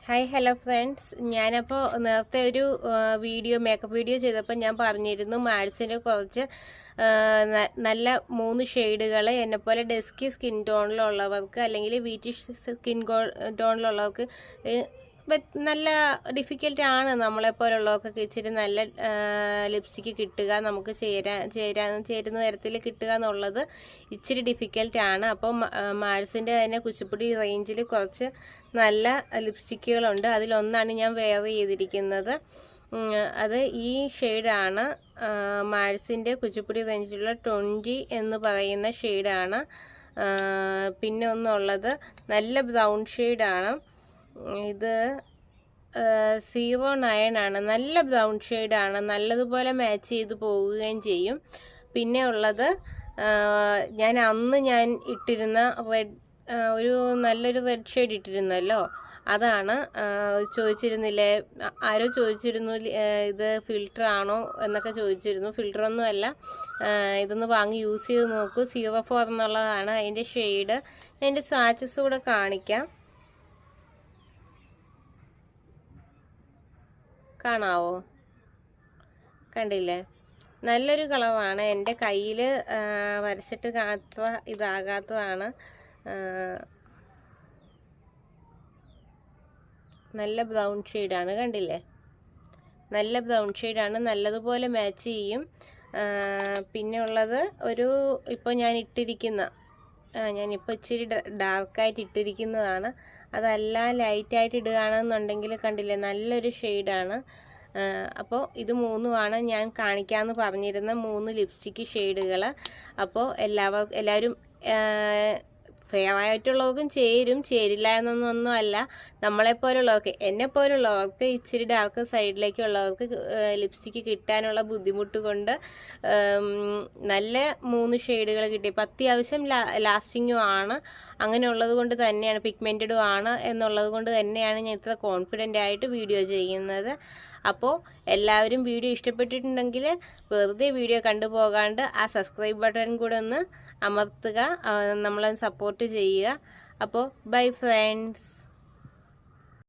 Hi hello friends, ഞാനപ്പോൾ നേരത്തെ ഒരു മേക്കപ്പ് വീഡിയോ ചെയ്തപ്പോൾ ഞാൻ പറഞ്ഞിരുന്നു മാഡ്സിൻ്റെ കുറച്ച് നല്ല 3 ഷെയ്ഡുകൾ എന്നെപ്പോലെ ഡസ്കി സ്കിൻ ടോണിലുള്ളവർക്ക് അല്ലെങ്കിൽ വീറ്റിഷ് സ്കിൻ ടോണിലുള്ളവർക്ക് നല്ല ഡിഫിക്കൽട്ടാണ്. നമ്മളെപ്പോലുള്ളവർക്കൊക്കെ ഇച്ചിരി നല്ല ലിപ്സ്റ്റിക്ക് കിട്ടുക, നമുക്ക് ചേരുന്ന തരത്തിൽ കിട്ടുക എന്നുള്ളത് ഇച്ചിരി ഡിഫിക്കൽട്ടാണ്. അപ്പോൾ മാഡ്സിൻ്റെ തന്നെ കുച്ചിപ്പുടി റേഞ്ചിൽ കുറച്ച് നല്ല ലിപ്സ്റ്റിക്കുകളുണ്ട്. അതിലൊന്നാണ് ഞാൻ വെയർ ചെയ്തിരിക്കുന്നത്. അത് ഈ ഷെയ്ഡാണ്. മാഡ്സിൻ്റെ കുച്ചിപ്പുടി റേഞ്ചിലുള്ള 20 എന്ന് പറയുന്ന ഷെയ്ഡാണ്. പിന്നെ ഒന്നുള്ളത് നല്ല ബ്രൗൺ ഷെയ്ഡാണ്. ഇത് 09 ആണ്. നല്ല ബ്രൗൺ ഷെയ്ഡാണ്, നല്ലതുപോലെ മാച്ച് ചെയ്ത് പോവുകയും ചെയ്യും. പിന്നെ ഉള്ളത് ഞാൻ ഇട്ടിരുന്ന നല്ലൊരു റെഡ് ഷെയ്ഡ് ഇട്ടിരുന്നല്ലോ, അതാണ്. ചോദിച്ചിരുന്നില്ലേ, ആരോ ചോദിച്ചിരുന്നു ഇത് ഫിൽറ്റർ ആണോ എന്നൊക്കെ ചോദിച്ചിരുന്നു. ഫിൽറ്ററൊന്നും അല്ല, ഇതൊന്ന് വാങ്ങി യൂസ് ചെയ്ത് നോക്കൂ. 04 എന്നുള്ളതാണ് അതിൻ്റെ ഷെയ്ഡ്. അതിൻ്റെ സ്വാച്ചസ് കൂടെ കാണിക്കാം, കാണാവോ? കണ്ടില്ലേ, നല്ലൊരു കളറാണ്. എൻ്റെ കയ്യിൽ വരച്ചിട്ട് അത്ര ഇതാകാത്തതാണ്. നല്ല ബ്രൗൺ ഷെയ്ഡാണ്, കണ്ടില്ലേ? നല്ല ബ്രൗൺ ഷെയ്ഡാണ്, നല്ലതുപോലെ മാച്ച് ചെയ്യും. പിന്നെ ഉള്ളത് ഇപ്പോൾ ഞാൻ ഇട്ടിരിക്കുന്ന ഞാനിപ്പോൾ ഇച്ചിരി ഡാർക്കായിട്ട് ഇട്ടിരിക്കുന്നതാണ്. അതല്ല ലൈറ്റായിട്ട് ഇടുകയാണെന്നുണ്ടെങ്കിൽ കണ്ടില്ലേ, നല്ലൊരു ഷെയ്ഡാണ്. അപ്പോൾ ഇത് 3 ഞാൻ കാണിക്കാമെന്ന് പറഞ്ഞിരുന്ന 3 ലിപ്സ്റ്റിക്ക് ഷെയ്ഡുകൾ. അപ്പോൾ എല്ലാവരും ഫെയർ ആയിട്ടുള്ളവർക്കും ചേരില്ല എന്നൊന്നും അല്ല. നമ്മളെപ്പോലുള്ളവർക്ക്, എന്നെപ്പോലുള്ളവർക്ക് ഇച്ചിരി ഡാർക്ക് സൈഡിലേക്കുള്ളവർക്ക് ലിപ്സ്റ്റിക്ക് കിട്ടാനുള്ള ബുദ്ധിമുട്ട് കൊണ്ട് നല്ല 3 ഷെയ്ഡുകൾ കിട്ടിയപ്പോൾ അത്യാവശ്യം ലാസ്റ്റിങ്ങും ആണ്. അങ്ങനെയുള്ളത് കൊണ്ട് തന്നെയാണ്, പിഗ്മെൻറ്റഡും ആണ് എന്നുള്ളത് കൊണ്ട് തന്നെയാണ് ഞാൻ ഇത്ര കോൺഫിഡൻ്റ് ആയിട്ട് വീഡിയോ ചെയ്യുന്നത്. അപ്പോൾ എല്ലാവരും വീഡിയോ ഇഷ്ടപ്പെട്ടിട്ടുണ്ടെങ്കിൽ വെറുതെ വീഡിയോ കണ്ടുപോകാണ്ട് ആ സബ്സ്ക്രൈബ് ബട്ടൺ കൂടെ ഒന്ന് അമർത്തുക, നമ്മളെ സപ്പോർട്ട് ചെയ്യുക. അപ്പോൾ ബൈ ഫ്രണ്ട്സ്.